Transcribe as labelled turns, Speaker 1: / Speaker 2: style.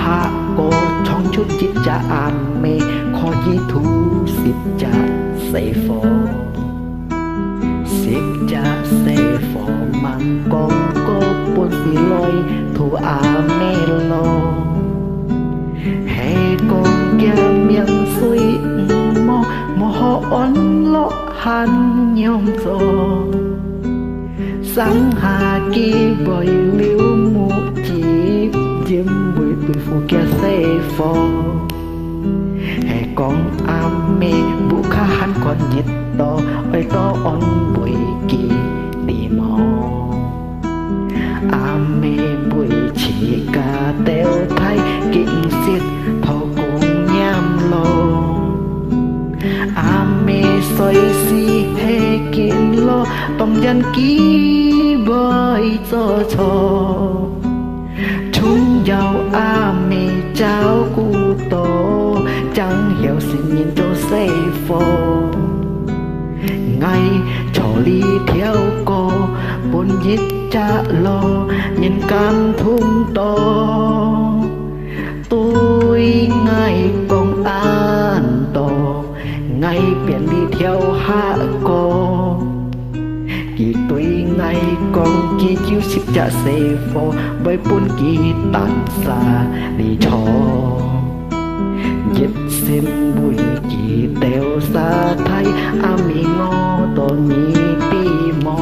Speaker 1: hạ cô trong chút chít cha mê khó dĩ thú xịp cha xây phó xịp cha xây phó mang con cô buồn xì lôi thù mê lo hay con kia miệng suy mò mò họ ón lọ hắn nhom gió sáng hà kỳ bồi liu mù chỉ diêm bụi bụi phù kia xây phò hay con mê bù khá hắn còn nhiệt to ơi to ón bụi kỳ đi mò mê bụi chỉ cả teo thay kinh xiết thâu cùng nham lo mê xoay xì hay kiến lo tông dân ký bơi cho chúng giàu mê cháu cu tổ chẳng hiểu xin nhìn cho xây phô ngay trò ly theo cô buồn giết cha lo nhìn cam thung to tôi ngay công an to ngay biển đi theo hạ cô kỳ tôi ngay con kỳ chiếu xịp cha xe phô với bốn kỳ tàn xa đi cho giết xem bụi kỳ tèo xa thay mi ngô tổ nhị ti mò